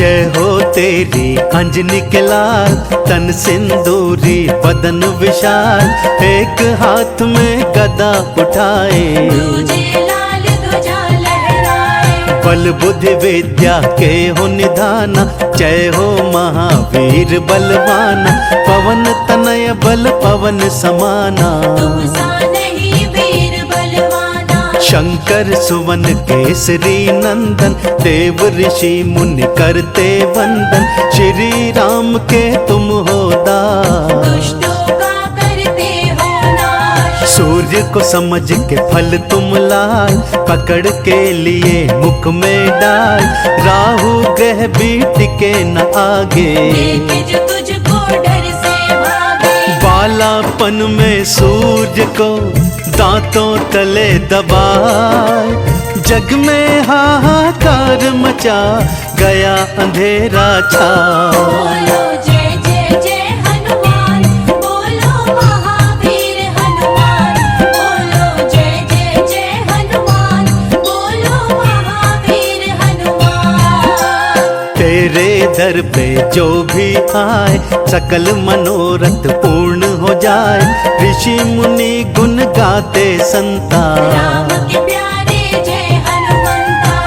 जय हो तेरी अंजनी के लाल, तन सिंदूरी बदन विशाल, एक हाथ में गदा उठाए, बल बुद्धि विद्या के हो निधाना। जय हो महावीर बलवाना, पवन तनय बल पवन समाना। शंकर सुवन केसरी नंदन, देव ऋषि मुनि करते वंदन। श्री राम के तुम हो दास, सूर्य को समझ के फल तुम लाए, पकड़ के लिए मुख में डाल। राहु ग्रह भी टिके न आगे, बालापन में सूर्य को दांतों तले दबाए। जग में हाहाकार मचा गया, अंधेरा छा। तेरे दर पे जो भी आए, सकल मनोरथ पूर्ण हो जाए। ऋषि मुनि गुण गाते संता,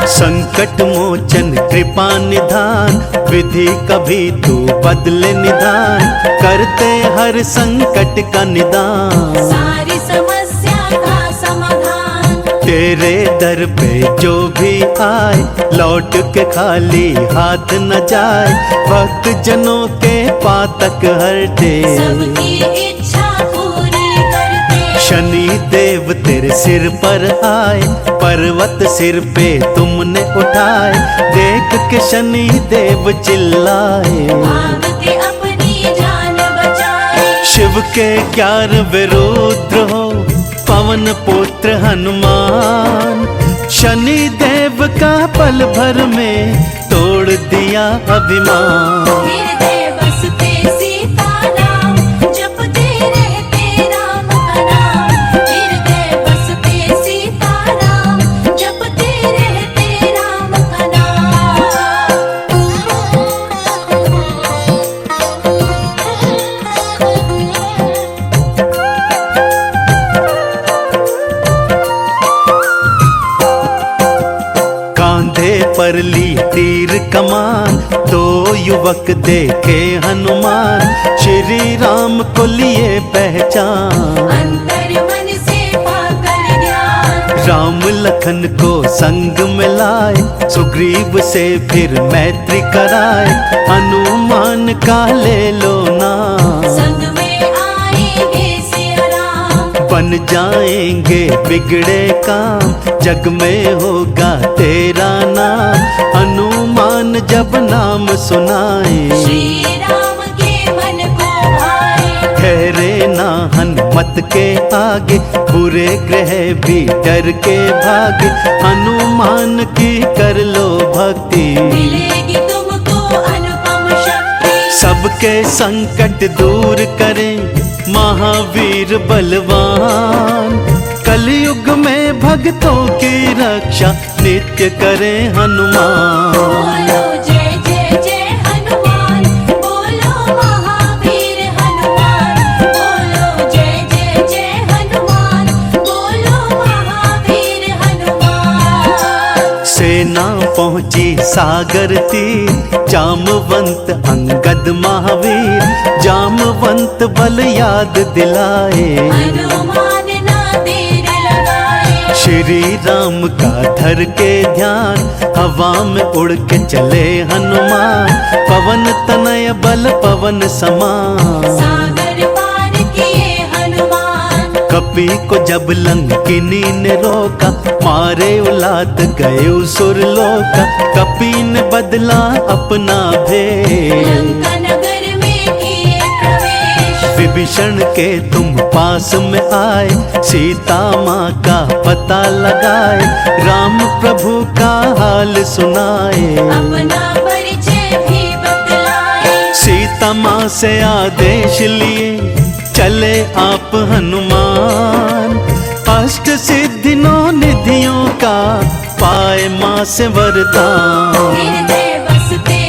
संकट मोचन कृपा निधान। विधि कभी तू बदले निधान, करते हर संकट का निदान। सारी समस्या का समाधान, तेरे दर पे जो भी आए, लौट के खाली हाथ न जाए। भक्त जनों के पातक हरते, सबकी इच्छा पूरी करते। शनि देव तेरे सिर पर आए, पर्वत सिर पे तुमने उठाए। देख के शनि देव चिल्लाए, भाग के अपनी जान बचाए। शिव के 11 रुद्र हो, पवन पुत्र हनुमान। शनि देव का पल भर में तोड़ दिया अभिमान। हृदय बसते सीताराम, जपते रहते राम का नाम। हृदय बसते सीताराम, जपते रहते राम का नाम। कांधे पर ली तीर कमान, दो युवक देखे हनुमान। श्री राम को लिए पहचान, अंतर मन से पाकर ज्ञान। राम लखन को संग में लाए, सुग्रीव से फिर मैत्री कराए। हनुमान का ले लो नाम, संग में आएंगे सिया राम। बन जाएंगे बिगड़े काम, जग में होगा तेरा नाम। हनुमान जब नाम सुनाए, श्री राम के मन को भाए। ठहरे ना हनुमत के आगे, बुरे ग्रह भी डर के भागे। हनुमान की कर लो भक्ति, मिलेगी तुमको अनुपम शक्ति। सबके संकट दूर करें महावीर बलवान। कलयुग में भक्तों की रक्षा नित्य करें हनुमान। बोलो जय जय जय हनुमान, बोलो महावीर हनुमान। बोलो जय जय जय हनुमान, बोलो महावीर हनुमान। सेना पहुंची सागर तीर, जामवंत अंगद महावीर। जामवंत बल याद दिलाए, हनुमान ना देर लगाए। श्री राम का धर के ध्यान, हवा में उड़ के चले हनुमान। पवन तनय बल पवन समान, सागर पार किए हनुमान। कपि को जब लंकिनी ने रोका, मारे उलात गए सुरलोका। कपि ने बदला अपना भेष, लंका नगर में किए प्रवेश। विभीषण के तुम पास में आए, सीता माँ का पता लगाए। राम प्रभु का हाल सुनाए, अपना परिचय भी बतलाए। सीता माँ से आदेश लिए चले आप हनुमान। अष्ट सिद्धि नौ निधियों का पाए माँ से वरदान। हृदय बसते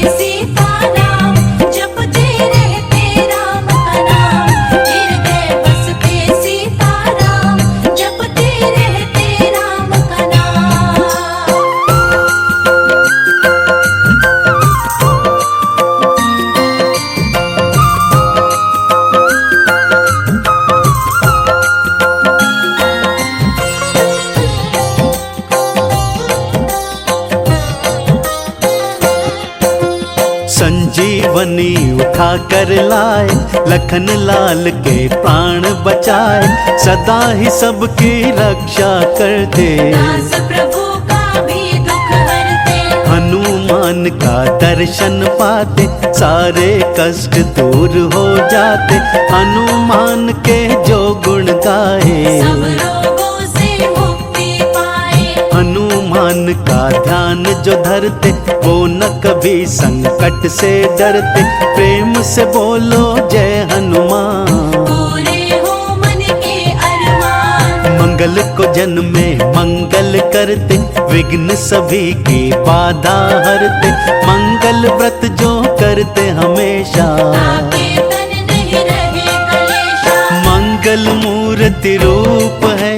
संजीवनी उठा कर लाए, लखन लाल के प्राण बचाए, सदा ही सबकी रक्षा करते। दास प्रभु का भी दुख हरते, हनुमान का दर्शन पाते, सारे कष्ट दूर हो जाते। हनुमान के जो गुण गाए, सब रोगों से मुक्ति पाए। हनुमान का ध्यान जो धरते, वो न कभी संकट से डरते। प्रेम से बोलो जय हनुमान, पूरे हो मन के अरमान। मंगल को जन में मंगल करते, विघ्न सभी की बाधा हरते। मंगल व्रत जो करते हमेशा, ताके तन नहीं रहे कलेशा। मंगल मूर्ति रूप है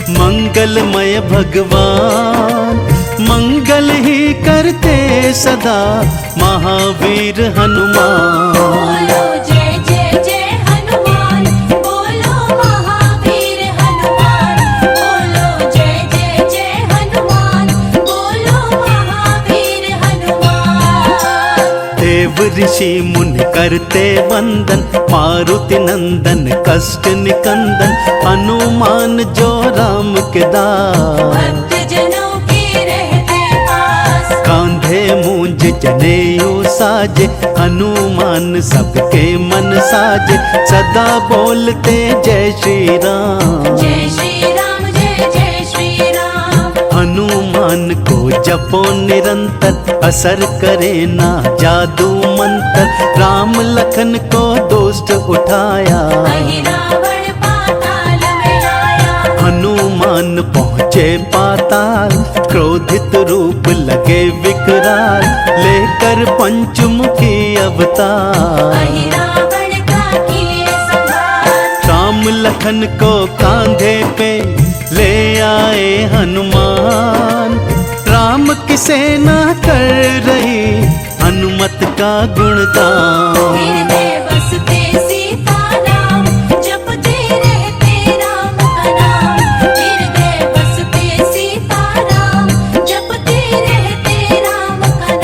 मंगलमय भगवान। मंगल ही करते सदा महावीर हनुमान। बोलो जय जय जय हनुमान, बोलो महावीर हनुमान। बोलो जय जय जय हनुमान, बोलो महावीर हनुमान। देव ऋषि मुनि करते वंदन, मारुति नंदन कष्ट निकंदन। हनुमान जो राम के दास, भक्त जनों के रहते पास। कांधे मूंज जनेऊ साजे, हनुमान सबके मन साजे। सदा बोलते जय श्री राम, जय श्री राम, जय जय श्री राम। हनुमान को जपो निरंतर, असर करे ना जादू मंत्र। राम लखन को दुष्ट उठाया, वही रावण पाताल में आया। हनुमान पहुँचे पाताल, क्रोधित रूप लगे विकराल। लेकर पंचमुखी अवतार, वही रावण का किए संहार। राम लखन को कांधे पे ले आए हनुमान। राम की सेना कर रही हनुमत का गुणगान। हृदय बसते सीता नाम, जपते रहते राम का नाम। हृदय बसते सीता नाम, जपते रहते राम का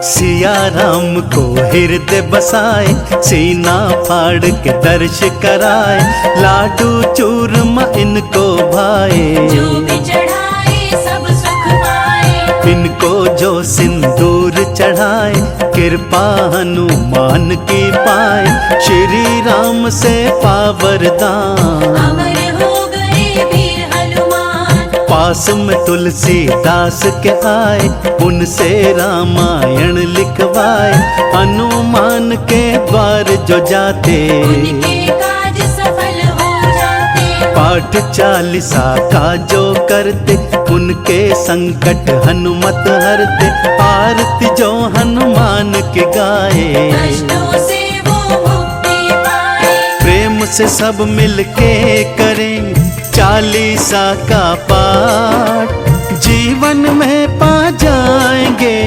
सिया राम को हृदय बसाए, सीना फाड़ के दर्श कराए। लाडू चूरमा इनको भाए, जो भी चढ़ाए सब सुख पाए। इनको जो सिंदूर चढ़ाए, कृपा हनुमान की पाए। श्री राम से पावरदान, अमर हो गए वीर हनुमान। पास में तुलसीदास के आए, उनसे रामायण लिखवाए। हनुमान के द्वार जो जाते, उनके काज सफल हो जाते। पाठ चालीसा का जो करते, उनके संकट हनुमत हरते। आरती जो हनुमान के गाए, कष्टों से वो मुक्ति पाए। प्रेम से सब मिलके करें चालीसा का पाठ। जीवन में पा जाएंगे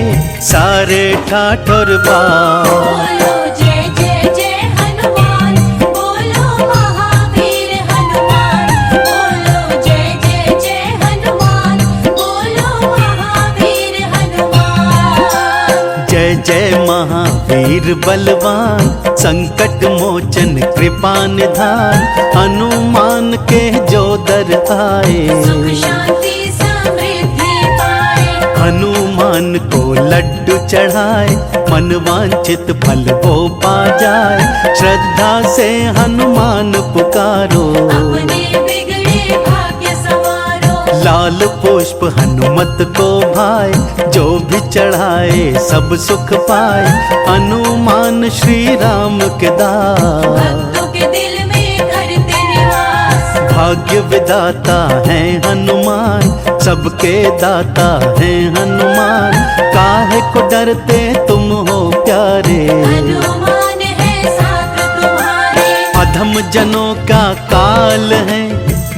सारे ठाठ और बाट। बोलो जय जय जय हनुमान, बोलो महावीर हनुमान। बोलो जय जय जय हनुमान, बोलो महावीर हनुमान। जय जय महावीर बलवान, संकट मोचन कृपा निधान। हनुमान के जो दर आए, सुख शांति समृद्धि पाए। हनुमान को लड्डू चढ़ाए, मन वांछित फल वो पा जाए। श्रद्धा से हनुमान पुकारो, अपने बिगड़े भाग्य संवारो। लाल पुष्प हनुमत को भाए, जो भी चढ़ाए सब सुख पाए। हनुमान श्री राम के दास, भक्तों के दिल में करते निवास। भाग्य विदाता है हनुमान, सबके दाता है हनुमान। काहे को डरते तुम हो प्यारे, हनुमान है साथ तुम्हारे। अधम जनों का काल है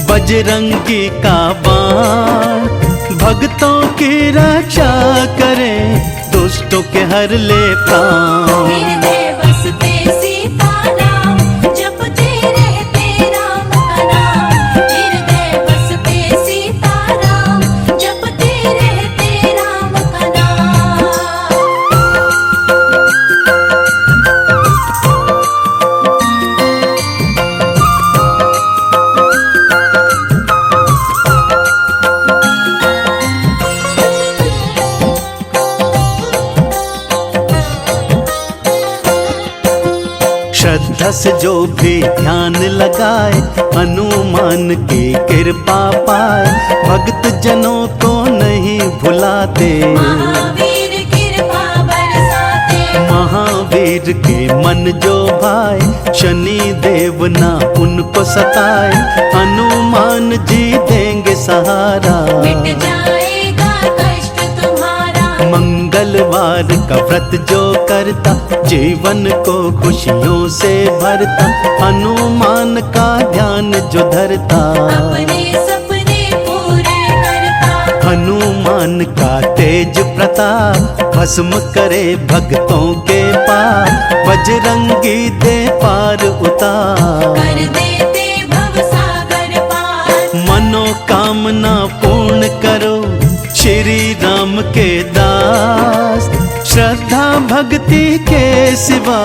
बजरंगी का बाण। भक्तों की रक्षा करे, दुष्टों के हर ले प्राण। हृदय बसते सीता श्रद्धा से जो भी ध्यान लगाए हनुमान की कृपा पाए। भक्त जनों को नहीं भुलाते, महावीर कृपा बरसाते। महावीर के मन जो भाए शनि देव ना उनको सताए। हनुमान जी देंगे सहारा, मिट जाएगा कष्ट तुम्हारा। मंगलवार का व्रत जो करता जीवन को खुशियों से भरता। हनुमान का ध्यान जो धरता अपने सपने पूरे करता। हनुमान का तेज प्रताप भस्म करे भक्तों के पाप। बजरंगी दे पार उतार, कर देते भवसागर पार। मनोकामना पूर्ण करो श्री राम के दास। श्रद्धा भक्ति के सिवा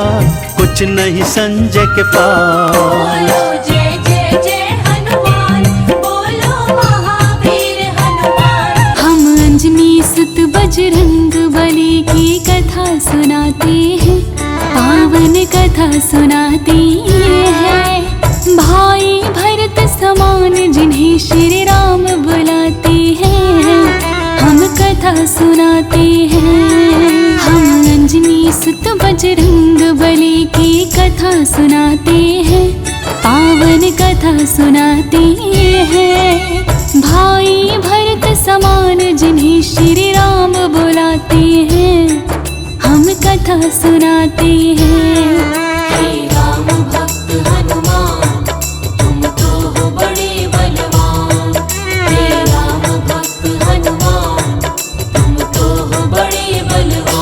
कुछ नहीं संजय के पास। बोलो जय जय जय हनुमान, बोलो महावीर हनुमान। हम अंजनी सुत बजरंग बली की कथा सुनाते हैं, पावन कथा सुनाते हैं। भाई भरत समान जिन्हें श्री राम बुलाते हैं, हम कथा सुनाते हैं। हम अंजनी सुत बजरंग बली की कथा सुनाते हैं, पावन कथा सुनाते हैं। भाई भरत समान जिन्हें श्री राम बुलाते हैं, हम कथा सुनाते हैं। हे राम भक्त हनुमान, तुम तो हो बड़े बलवान। हे राम भक्त हनुमान, तुम तो हो बड़े बलवान।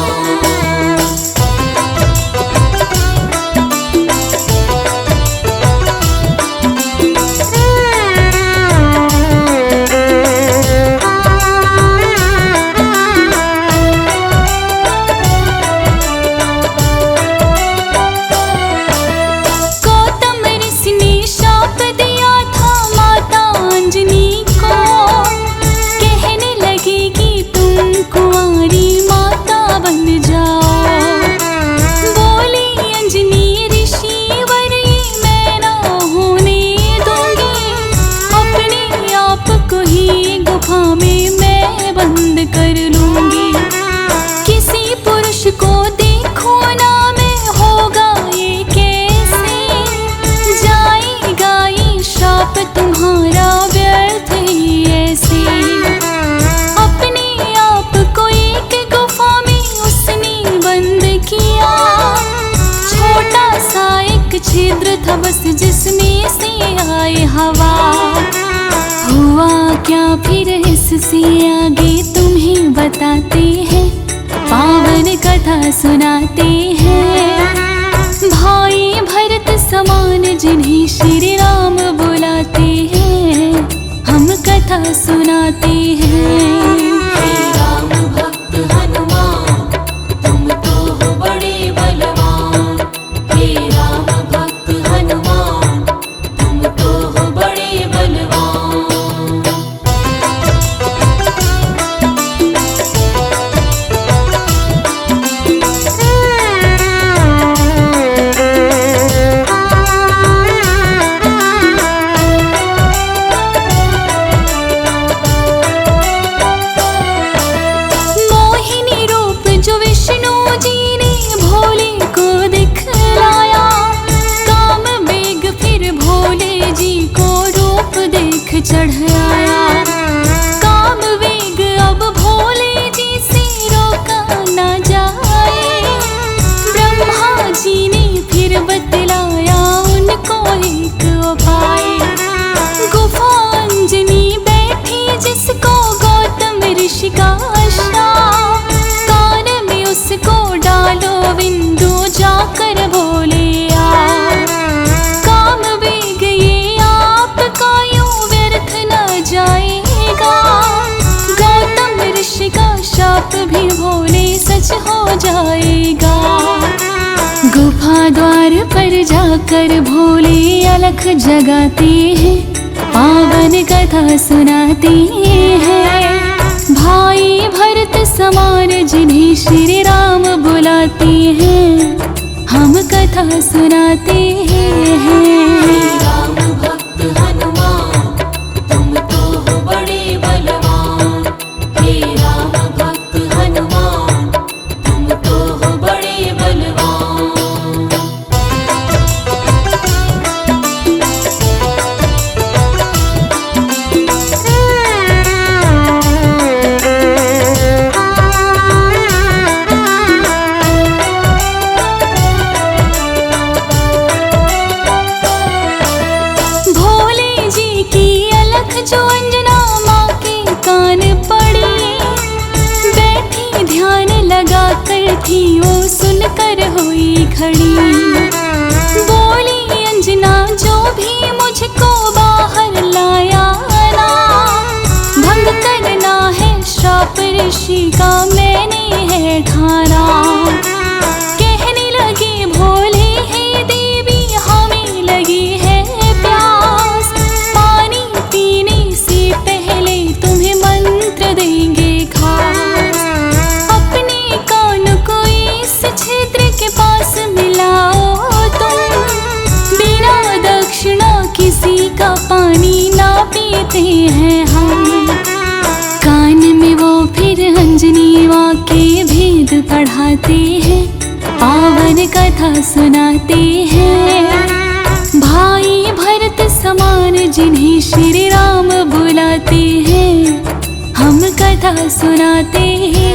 छिद्र था बस जिसमें से आए हवा। हुआ क्या फिर इससे आगे तुम्हें बताते हैं, पावन कथा सुनाते हैं। भाई भरत समान जिन्हें श्री राम बुलाते हैं, हम कथा सुनाते हैं। हे राम भक्त हनुमान, तुम तो हो बड़े बलवान। हे राम भक्त हनुमान, तुम तो हो बड़े बलवान। मोहिनी रूप जो विष्णु जी ने भोले को दिखलाया, काम बेग फिर भोले जी को रूप देख चढ़ाया। काम वेग अब भोले जी से रोका न जाए, ब्रह्मा जी ने फिर बतलाया उनको एक उपाय। गुफा अंजनी बैठी जिसको गौतम ऋषि का श्राप, कान में उसको डालो बिंदु जाकर बोले आ। काम वेग ये आपका यूं व्यर्थ न जाएगा, गौतम ऋषि का शाप भी भोले सच हो जाएगा। गुफा द्वार पर जाकर भोले अलख जगाते हैं, पावन कथा सुनाते हैं। भाई भरत समान जिन्हें श्री राम बुलाते हैं, हम कथा सुनाते थी वो सुनकर हुई खड़ी। बोली अंजना जो भी मुझको बाहर लाया ना, भंग करना है श्राप ऋषि का मैंने है ठाना। कहने लगी भोले हे देवी हमें लगी है प्यास, पानी पीने से पहले तुम्हें मंत्र देंगे खास। अपने कान को इस छिद्र के पास मिलाओ तुम, बिना दक्षिणा किसी का पानी ना पीते हैं हम। कान में वो फिर अंजनी माँ के भेद पढ़ाते हैं, पावन कथा सुनाते हैं। भाई भरत समान जिन्हें श्री राम बुलाते हैं, हम कथा सुनाते हैं।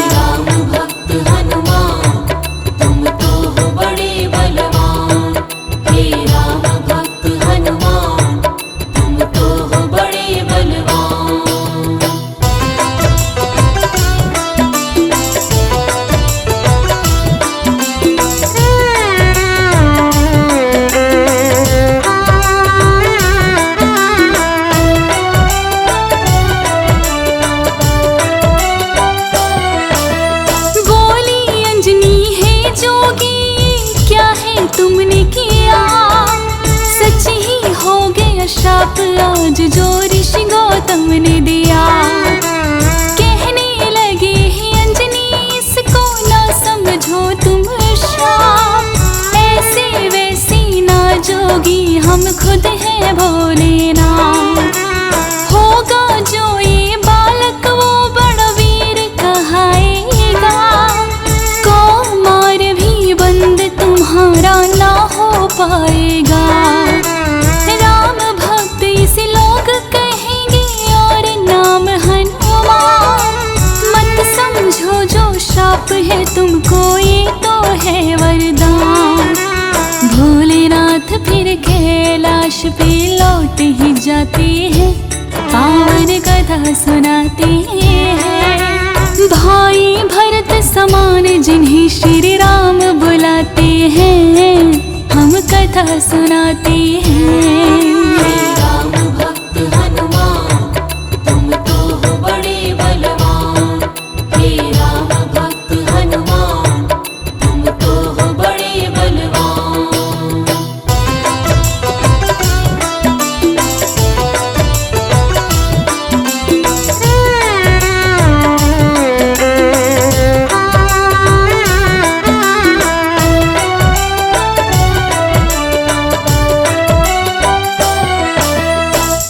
राम भक्त हनुमान तुम तो हो बड़े बलवान। हे राम भक्त हनुमान तुम तो हो बड़े बलवान। बोली अंजनी है जोगी क्या है तुमने किया, सच ही हो गया श्राप आज जो ऋषि गौतम ने दिया। कहने लगे हे अंजनी इसको ना समझो तुम श्राप, ऐसे वैसे ना जोगी हम खुद हैं भोलेनाथ। होगा जो ये बालक वो बड़ा वीर कहाएगा, कौमार भी बंद तुम्हारा ना हो पाएगा। राम भक्त इसे लोग कहेंगे और नाम हनुमान, मत समझो जो श्राप है तुमको ये तो है वरदान। भोलेनाथ फिर कैलाश पे लौट ही जाते हैं, पावन कथा सुनाते हैं। भाई भरत समान जिन्हें श्री राम बुलाते हैं, हम कथा सुनाते हैं। राम भक्त हनुमान तुम तो हो बड़े बलवान। हे राम भक्त हनुमान तुम तो हो बड़े बलवान।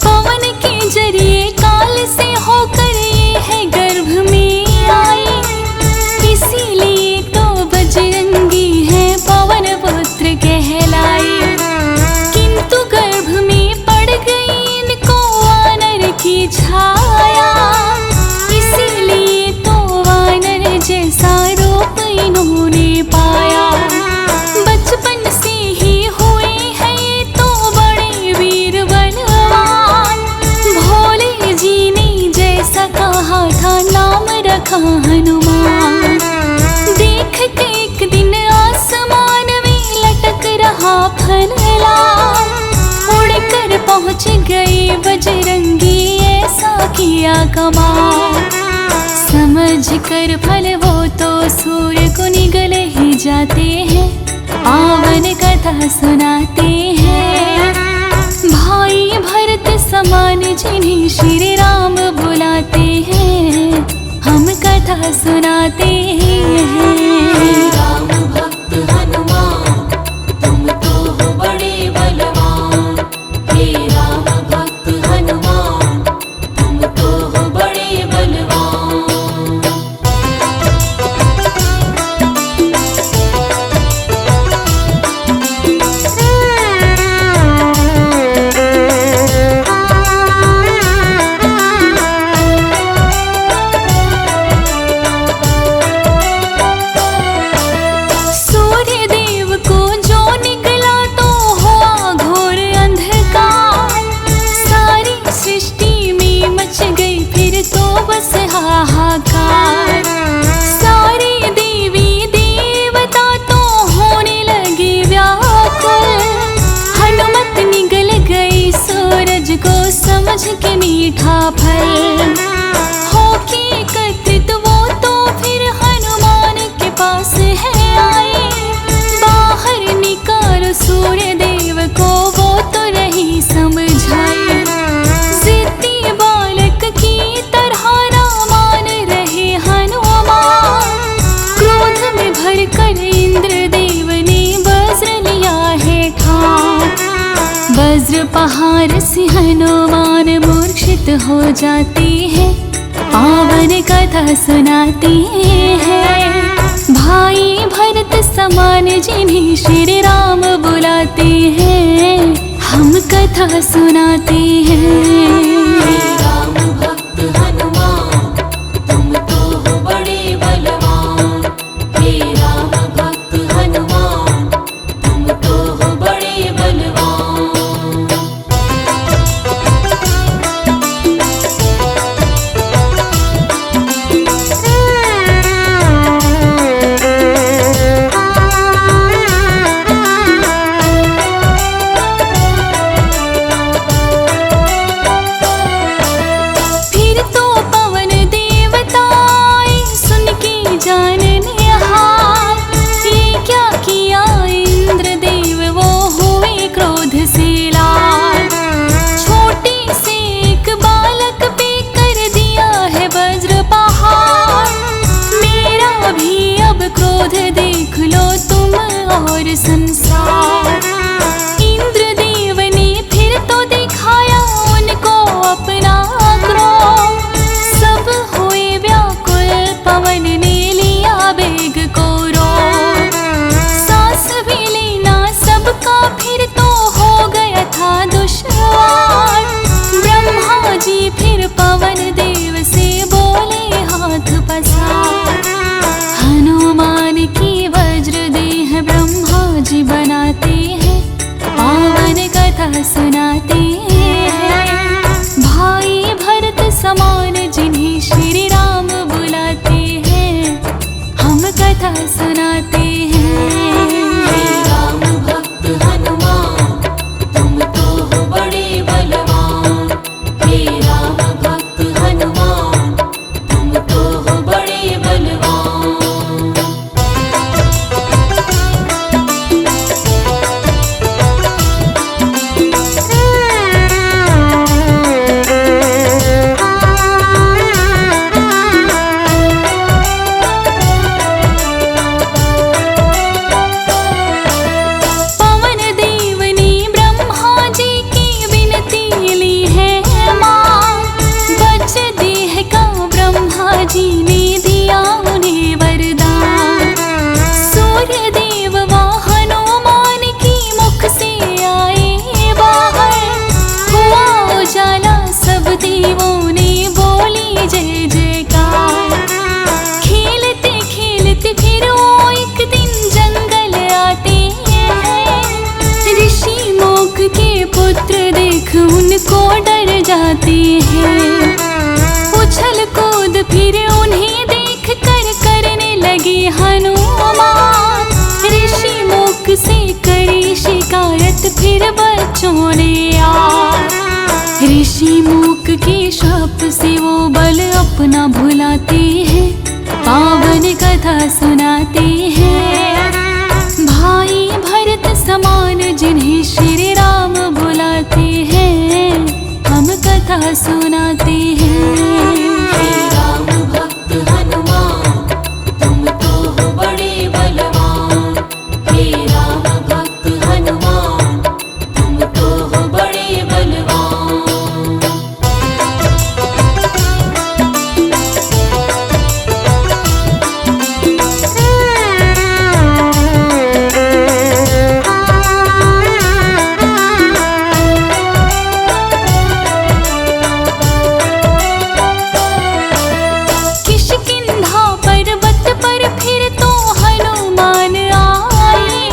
पवन के जरिए काल से होकर ये है गर्भ में आई, इसीलिए तो बजरंगी है पवन पुत्र कहलाए। किंतु गर्भ में पड़ गई इनको वानर की छाया, इसीलिए तो वानर जैसा रूप इन्होंने पाया। बचपन से ही हुए हैं ये तो बड़े वीर बलवान, भोले जी ने जैसा कहा था नाम रखा हनुमान। देख के एक दिन आसमान में लटक रहा फनला, उड़कर पहुंच गए बजरंगी ऐसा किया कमाल। समझ कर फल वो तो सूर्य को निगल ही जाते हैं, पावन कथा सुनाते हैं। भाई भरत समान जिन्हें श्री राम बुलाते हैं, हम कथा सुनाते हैं। राम भक्त हनुमान तुम तो हो बड़े बलवान। हे राम भक्त हनुमान तुम तो हो बड़े बलवान। उपहार से हनुमान मूर्छित हो जाते हैं, पावन कथा सुनाते हैं। भाई भरत समान जिन्हें श्री राम बुलाते हैं, हम कथा सुनाते हैं। राम भक्त हनुमान तुम तो हो बड़े बलवान। हे राम भक्त हनुमान तुम तो हो बड़े बलवान। फिर तो पवन देवता आए, सुन के जानने हार। ये क्या किया इंद्रदेव, वो हुए क्रोध से लाल। छोटे से एक बालक पे कर दिया है वज्र पहाड़। मेरा भी अब क्रोध देख लो तुम और संसार। इंद्रदेव ने फिर तो दिखाया उनको अपना क्रोध। सब हुए व्याकुल, पवन ने लिया बेग को रोक। सांस भी लेना सबका फिर तो हो गया था दुश्वार। ब्रह्मा जी फिर पवन देव से बोले हाथ पसार। हनुमान की वज्र देह ब्रह्मा जी बनाते हैं, पावन कथा सुनाते हैं। भाई भरत समान जिन्हें श्री राम बुलाते हैं, हम कथा सुनाते हैं। राम भक्त हनुमान तुम तो हो बड़े बलवान। हे राम भक्त हनुमान तुम तो हो बड़े बलवान। पवन देव ने ब्रह्मा जी की विनती ली है मां। वज देह का ब्रह्मा जी ने दिया उन्हें वरदान। सूर्य देव व हनुमान की मुख से आए बाहर। हुआ उजाला, सब देवों ने बोली जय जयकार। खेलते खेलते फिर वो एक दिन जंगल आते हैं। ऋषि मोक के पुत्र देख उनको डर जाते हैं। उछल कूद फिर उन्हें देख कर करने लगे हनुमान। ऋषि मोक से करी शिकायत फिर बच्चों ने यार। ऋषि मूक के शाप से वो बल अपना भुलाते हैं, पावन कथा सुनाते हैं। भाई भरत समान जिन्हें श्री राम बुलाते हैं, हम कथा सुनाते हैं। राम भक्त हनुमान तुम तो हो बड़े बलवान। हे राम भक्त हनुमान तुम तो हो बड़े बलवान। किष्किंधा पर्वत पर फिर तो हनुमान आए।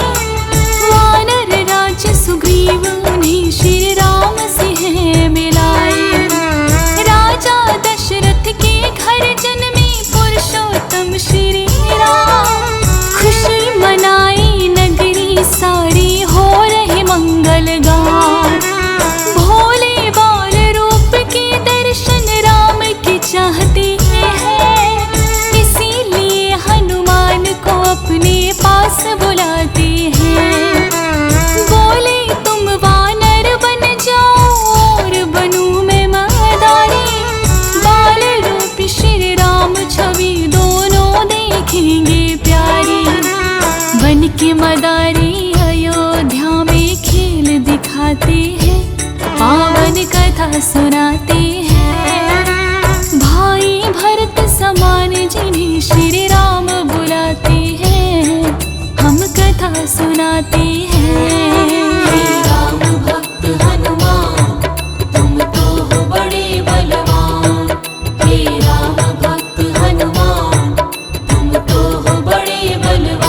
वानर राज सुग्रीव उन्हें श्री राम से हैं मिलाए। राजा दशरथ के घर जन्मे पुरुषोत्तम श्री राम। खुशी मनाई नगरी सारी, हो रहे मंगल गान। भोले बाल रूप के दर्शन राम के चाहते हैं। इसीलिए हनुमान को अपने पास बुलाते हैं। बोले तुम वानर बन जाओ और बनूं मैं मदारी। बाल रूप श्री राम छवि दोनों देखेंगे प्यारी। बन के मदारी अयोध्या में खेल दिखाते हैं, कथा सुनाते हैं। भाई भरत समान जिन्हें श्री राम बुलाते हैं, हम कथा सुनाते हैं। हे राम भक्त हनुमान तुम तो हो बड़े बलवान। हे राम भक्त हनुमान तुम तो हो बड़े बलवान।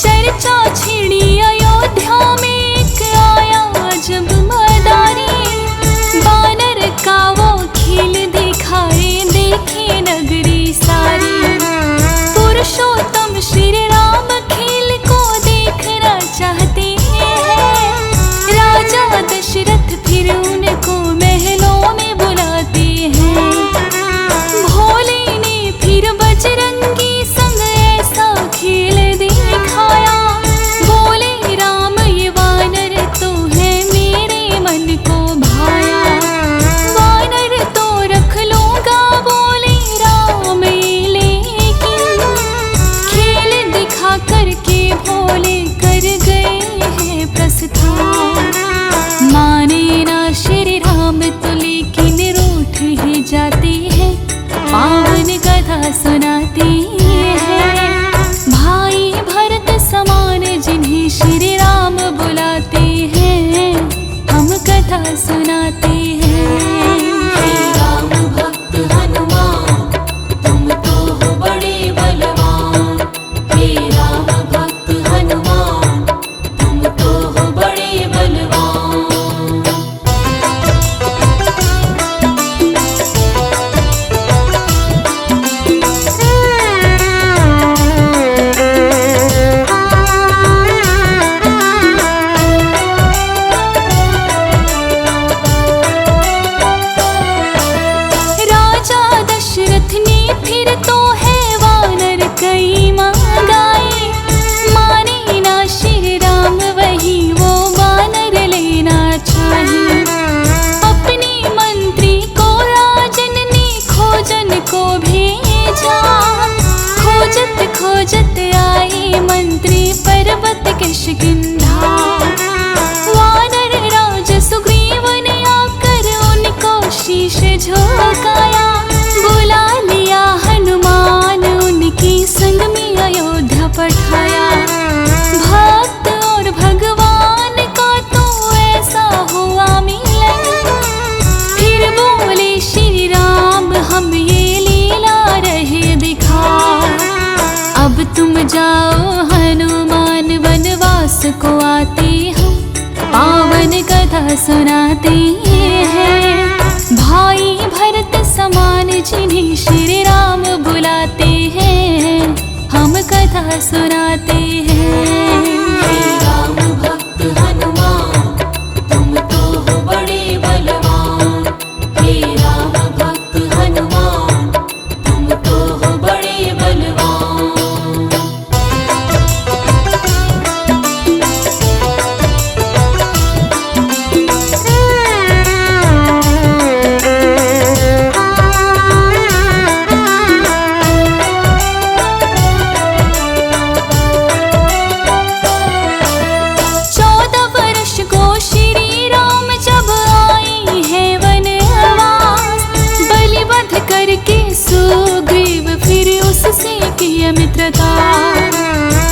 चर्चा छिड़ी अयोध्या में एक आया जब मदारी, बानर का वो खेल दिखाए देखे नगरी सारी। पुरुषोत्तम श्री राम खेल को देखना चाहते हैं, राजा दशरथ फिर उनको महलों में बुलाते हैं। भोले ने फिर बजरंगी संग ऐसा खेल दिखाया, बोले राम ये वानर तो है मेरे मन को भाया। वानर तो रख लूंगा बोले राम ये, लेकिन खेल दिखा करके भोले कर गए हैं प्रस्थान। माने ना श्री राम तो लेकिन रूठ ही जाते हैं, पावन कथा सुनाते हैं। भाई भरत समान जिन्हें श्री राम बुलाते हैं, हम कथा सुनाते हैं। हे राम भक्त हनुमान तुम तो हो बड़े बलवान। हे राम भक्त हनुमान तुम तो हो बड़े बलवान। राजा दशरथ ने फिर तो है वानर कई मंगाए, माने ना श्री राम वही वो वानर लेना चाहे। अपने मंत्री को राजन ने खोजन को भेजा, खोजत खोजत आए मंत्री पर्वत किष्किंधा। वानर राज सुग्रीव ने आकर उनको शीश झुकाया, बुला लिया हनुमान उनकी संग में अयोध्या पठाया। भक्त और भगवान का तो ऐसा हुआ मिलन, फिर बोले श्री राम हम ये लीला रहे दिखा। अब तुम जाओ हनुमान वनवास को आते हम, पावन कथा सुनाते हैं। भाई भरत समान जिन्हें श्री राम बुलाते हैं, हम कथा सुनाते हैं। हे राम भक्त हनुमान तुम तो हो बड़े बलवान। हे राम भक्त हनुमान तुम तो हो बड़े बलवान। सुग्रीव फिर उससे किया मित्रता।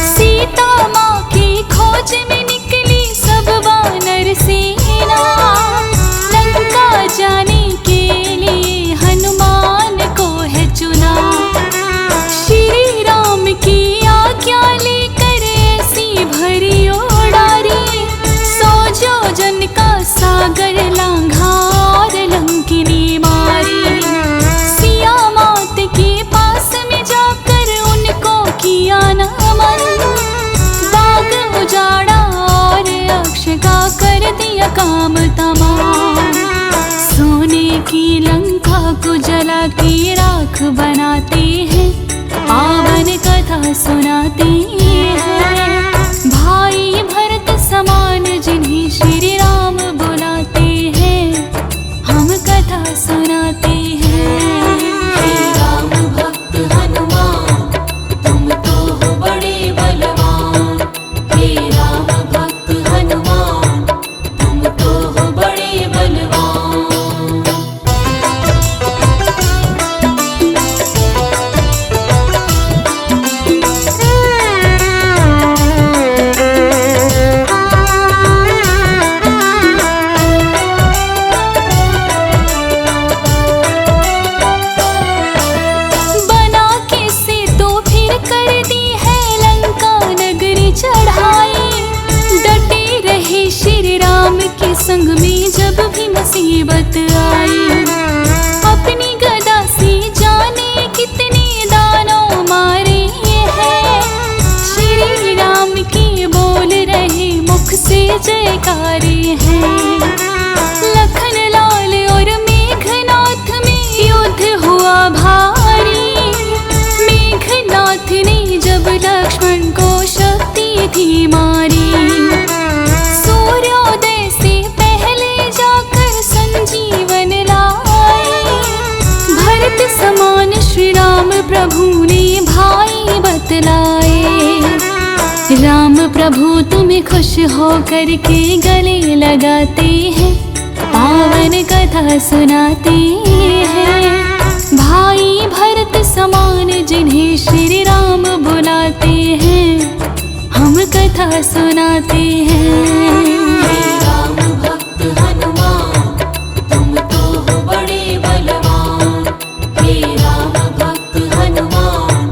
सीता माँ की खोज में निकली सब वानर सेना, लंका जाने के लिए हनुमान को है चुना। श्री राम की आज्ञा लेकर ऐसी भरी उड़ारी, सोजो जन का सागर लांघा और लंकिनी मारी। के पास में जाकर उनको किया नमन, बाग उजाड़ा और अक्ष का कर दिया काम तमाम। सोने की लंका को जला के राख बनाते हैं, पावन कथा सुनाते हैं। भाई भरत समान जिन्हें श्री राम बुलाते हैं, हम कथा सुनाते हैं। हे राम भक्त हनुमान तुम तो हो बड़े बलवान। हे राम भक्त हनुमान तुम तो हो बड़े बलवान। बना के सेतु फिर कर दी है लंका नगरी चढ़ाई। डटे रहे श्री राम के संग में जब भी मुसीबत आई। अपनी गदा से जाने कितने दानों मारे हैं, श्री राम के बोल रहे मुख से जयकारे हैं। लखन लाल और मेघनाथ में युद्ध हुआ भारी। मेघनाथ ने जब लक्ष्मण को शक्ति थी मारी। सूर्योदय से पहले जाकर संजीवन लाए। भरत समान श्री राम प्रभु ने भाई बतलाए। राम प्रभु तुम्हें खुश हो करके गले लगाते हैं, पावन कथा सुनाते हैं। भाई भरत समान जिन्हें श्री राम बुलाते हैं, हम कथा सुनाते हैं। हे राम भक्त हनुमान तुम तो हो बड़े बलवान। हे राम भक्त हनुमान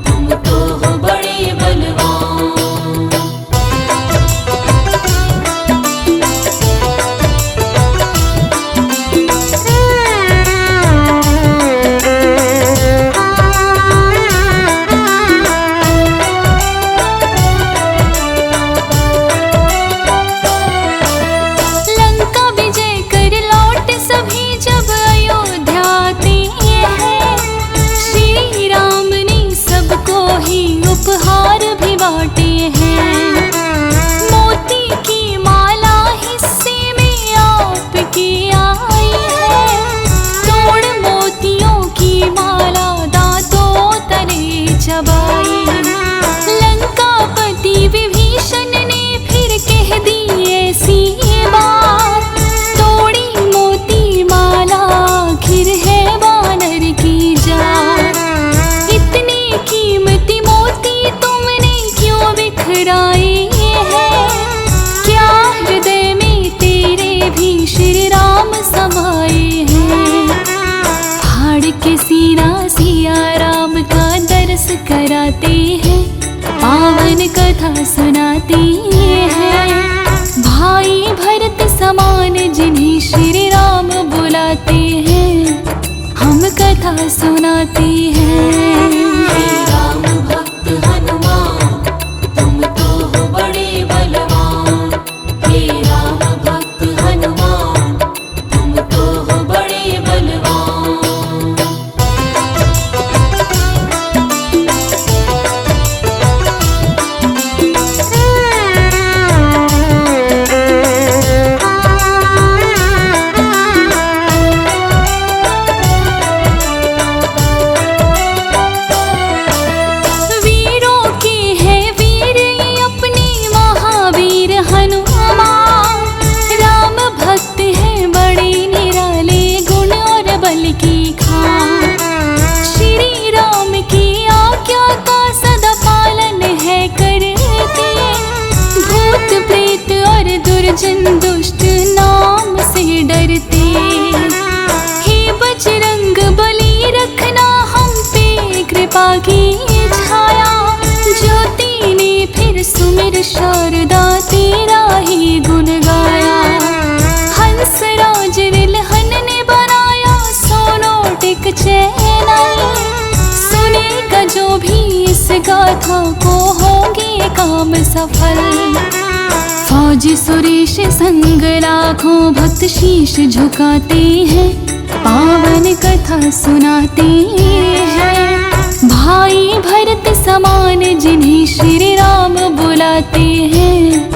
तुम तो हो बड़े बलवान। लंका विजय कर लौट सभी जब अयोध्या आते हैं, श्री राम ने सबको ही उपहार भी बांटे हैं। मोती की माला हिस्से में आपकी आई है। तोड़ मोतियों की माला दांतों तले चबाई। लंकापति विभीषण ने फिर कह दी ऐसी बात। तोड़ी मोती माला आखिर है वानर की जात। इतने कीमती मोती तुमने क्यों बिखराए हैं? क्या हृदय में तेरे भी श्री राम समाए हैं? फाड़ के सीना सिया राम का दर्श कराते हैं, पावन कथा सुनाते हैं। भाई भरत समान जिन्हें श्री राम बुलाते हैं, हम कथा सुनाते हैं। हे राम भक्त हनुमान तुम तो हो बड़े बलवान। हे राम भक्त हनुमान तुम तो हो बड़े बलवान। वीरों के हैं वीर ये अपने महावीर हनुमान। राम भक्त हैं बड़े निराले गुण और बल की खान। श्री राम की आज्ञा का सदा पालन है करते। भूत प्रेत और दुर्जन दुष्ट नाम से डरते। हे बजरंग बली रखना हम पे कृपा की छाया। ज्योति ने फिर सुमिर शारदा तेरा ही गुण गाया। हंस राज रिलहन ने बनाया सोनो टिक चैनल। सुनेगा जो भी इस गाथा को होंगे काम सफल। फौजी सुरेश संग लाखों भक्त शीश झुकाते हैं, पावन कथा सुनाते हैं। भाई भरत समान जिन्हें श्री राम बुलाते हैं,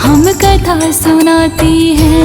हम कथा सुनाती है।